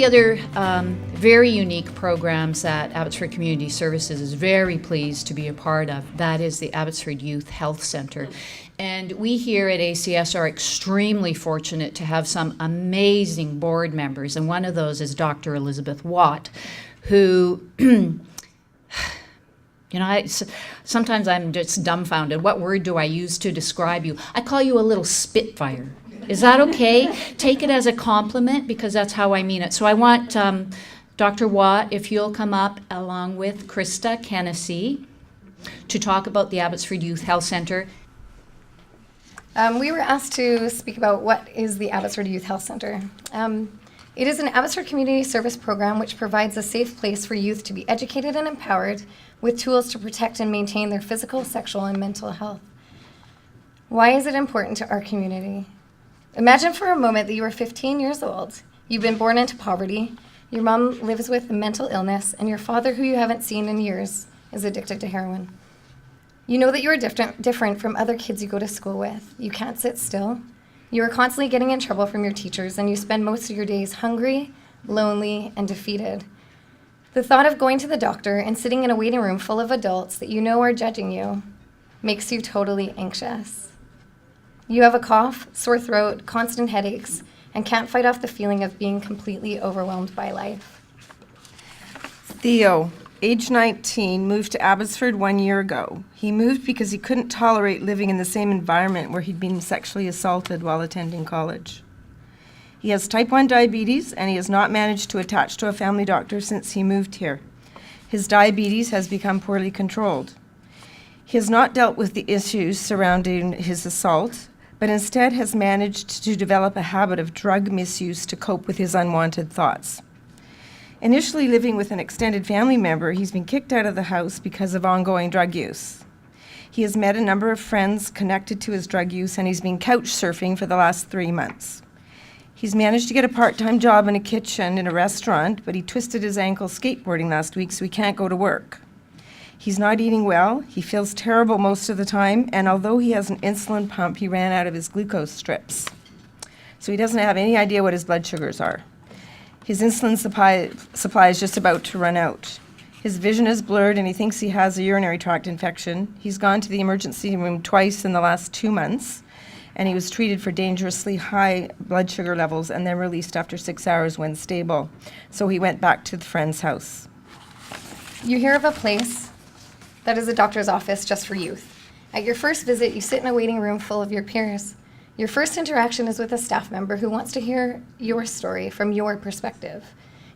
the other very unique programs that Abbotsford Community Services is very pleased to be a part of, that is the Abbotsford Youth Health Centre. And we here at ACS are extremely fortunate to have some amazing board members, and one of those is Dr. Elizabeth Watt, who, sometimes I'm just dumbfounded. What word do I use to describe you? I call you a little spitfire. Is that okay? Take it as a compliment, because that's how I mean it. So I want Dr. Watt, if you'll come up along with Krista Kennessy to talk about the Abbotsford Youth Health Centre. We were asked to speak about what is the Abbotsford Youth Health Centre. It is an Abbotsford community service program which provides a safe place for youth to be educated and empowered with tools to protect and maintain their physical, sexual, and mental health. Why is it important to our community? Imagine for a moment that you are 15 years old, you've been born into poverty, your mom lives with a mental illness, and your father, who you haven't seen in years, is addicted to heroin. You know that you are different from other kids you go to school with. You can't sit still. You are constantly getting in trouble from your teachers, and you spend most of your days hungry, lonely, and defeated. The thought of going to the doctor and sitting in a waiting room full of adults that you know are judging you makes you totally anxious. You have a cough, sore throat, constant headaches, and can't fight off the feeling of being completely overwhelmed by life. Theo, age 19, moved to Abbotsford 1 year ago. He moved because he couldn't tolerate living in the same environment where he'd been sexually assaulted while attending college. He has type 1 diabetes, and he has not managed to attach to a family doctor since he moved here. His diabetes has become poorly controlled. He has not dealt with the issues surrounding his assault, but instead has managed to develop a habit of drug misuse to cope with his unwanted thoughts. Initially living with an extended family member, he's been kicked out of the house because of ongoing drug use. He has met a number of friends connected to his drug use, and he's been couch surfing for the last 3 months. He's managed to get a part-time job in a kitchen in a restaurant, but he twisted his ankle skateboarding last week, so he can't go to work. He's not eating well, he feels terrible most of the time, and although he has an insulin pump, he ran out of his glucose strips. So he doesn't have any idea what his blood sugars are. His insulin supply is just about to run out. His vision is blurred, and he thinks he has a urinary tract infection. He's gone to the emergency room twice in the last 2 months, and he was treated for dangerously high blood sugar levels and then released after 6 hours when stable. So he went back to the friend's house. You hear of a place that is a doctor's office just for youth. At your first visit, you sit in a waiting room full of your peers. Your first interaction is with a staff member who wants to hear your story from your perspective.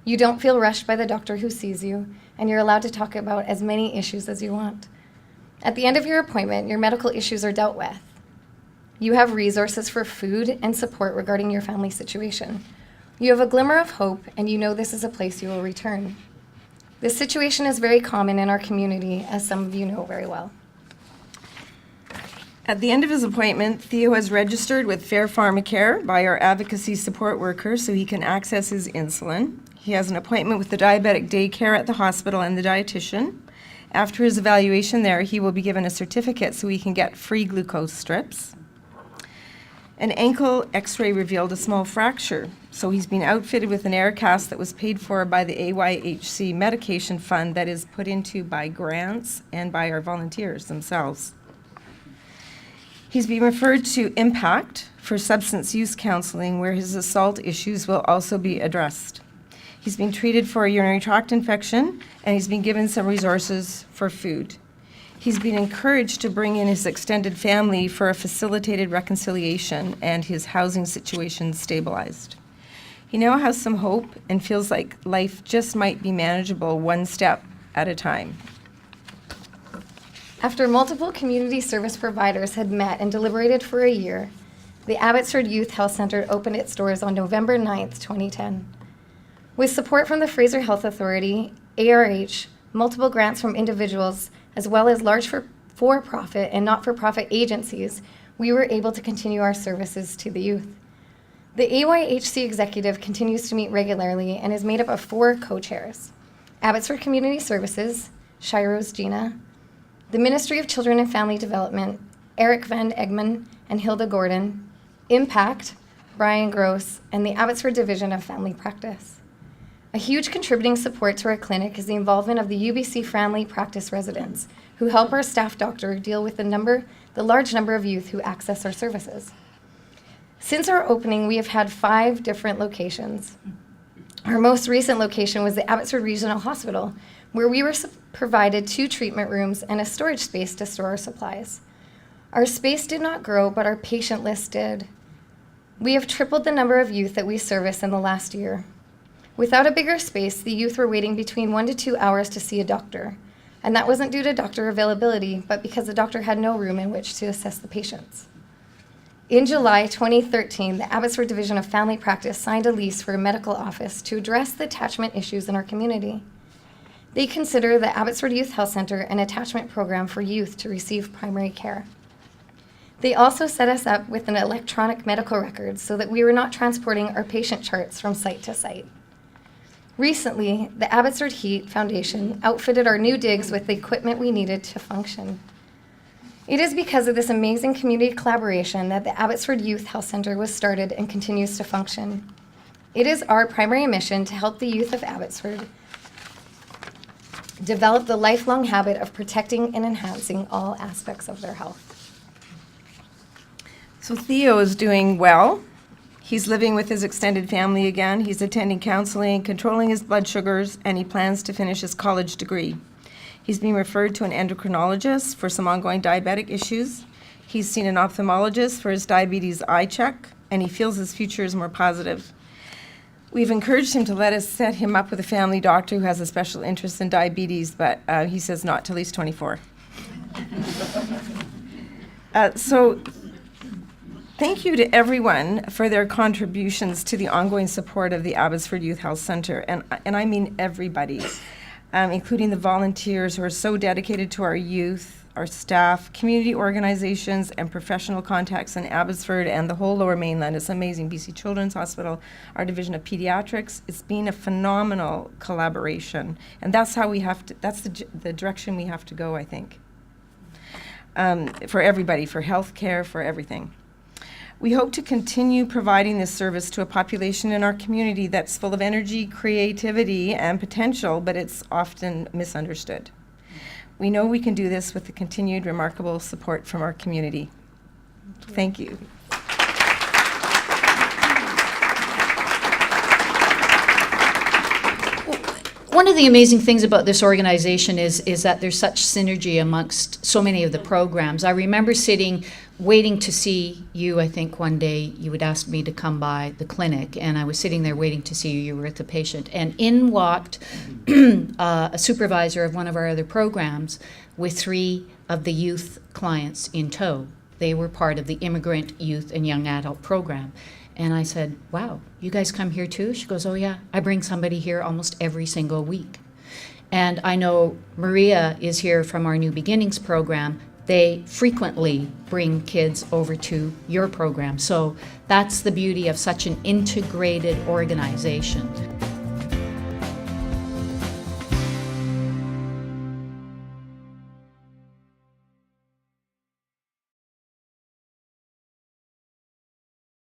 You don't feel rushed by the doctor who sees you, and you're allowed to talk about as many issues as you want. At the end of your appointment, your medical issues are dealt with. You have resources for food and support regarding your family situation. You have a glimmer of hope, and you know this is a place you will return. This situation is very common in our community, as some of you know very well. At the end of his appointment, Theo has registered with Fair Pharmacare by our advocacy support worker so he can access his insulin. He has an appointment with the diabetic daycare at the hospital and the dietitian. After his evaluation there, he will be given a certificate so he can get free glucose strips. An ankle x-ray revealed a small fracture, so he's been outfitted with an air cast that was paid for by the AYHC medication fund that is put into by grants and by our volunteers themselves. He's been referred to Impact for substance use counseling, where his assault issues will also be addressed. He's been treated for a urinary tract infection, and he's been given some resources for food. He's been encouraged to bring in his extended family for a facilitated reconciliation and his housing situation stabilized. He now has some hope and feels like life just might be manageable one step at a time. After multiple community service providers had met and deliberated for a year, the Abbotsford Youth Health Centre opened its doors on November 9th, 2010. With support from the Fraser Health Authority, ARH, multiple grants from individuals, as well as large for-profit and not-for-profit agencies, we were able to continue our services to the youth. The AYHC executive continues to meet regularly and is made up of 4 co-chairs: Abbotsford Community Services, Shiro's Gina, the Ministry of Children and Family Development, Eric Van Egmond and Hilda Gordon, Impact, Brian Gross, and the Abbotsford Division of Family Practice. A huge contributing support to our clinic is the involvement of the UBC family practice residents, who help our staff doctor deal with the large number of youth who access our services. Since our opening, we have had 5 different locations. Our most recent location was the Abbotsford Regional Hospital, where we were provided 2 treatment rooms and a storage space to store our supplies. Our space did not grow, but our patient list did. We have tripled the number of youth that we service in the last year. Without a bigger space, the youth were waiting between 1 to 2 hours to see a doctor. And that wasn't due to doctor availability, but because the doctor had no room in which to assess the patients. In July 2013, the Abbotsford Division of Family Practice signed a lease for a medical office to address the attachment issues in our community. They consider the Abbotsford Youth Health Centre an attachment program for youth to receive primary care. They also set us up with an electronic medical record so that we were not transporting our patient charts from site to site. Recently, the Abbotsford Heat Foundation outfitted our new digs with the equipment we needed to function. It is because of this amazing community collaboration that the Abbotsford Youth Health Centre was started and continues to function. It is our primary mission to help the youth of Abbotsford develop the lifelong habit of protecting and enhancing all aspects of their health. So Theo is doing well. He's living with his extended family again. He's attending counseling, controlling his blood sugars, and he plans to finish his college degree. He's being referred to an endocrinologist for some ongoing diabetic issues. He's seen an ophthalmologist for his diabetes eye check, and he feels his future is more positive. We've encouraged him to let us set him up with a family doctor who has a special interest in diabetes, but he says not till he's 24. So thank you to everyone for their contributions to the ongoing support of the Abbotsford Youth Health Centre, and I mean everybody, including the volunteers who are so dedicated to our youth, our staff, community organizations, and professional contacts in Abbotsford and the whole Lower Mainland. It's amazing. BC Children's Hospital, our Division of Pediatrics. It's been a phenomenal collaboration, and that's how we have to. That's the direction we have to go, I think, for everybody, for healthcare, for everything. We hope to continue providing this service to a population in our community that's full of energy, creativity, and potential, but it's often misunderstood. We know we can do this with the continued remarkable support from our community. Thank you. One of the amazing things about this organization is that there's such synergy amongst so many of the programs. I remember waiting to see you. I think one day you would ask me to come by the clinic, and I was sitting there waiting to see you. You were with the patient, and in walked a supervisor of one of our other programs with 3 of the youth clients in tow. They were part of the Immigrant Youth and Young Adult Program. And I said, wow, you guys come here too? She goes, oh yeah, I bring somebody here almost every single week. And I know Maria is here from our New Beginnings program. They frequently bring kids over to your program. So that's the beauty of such an integrated organization.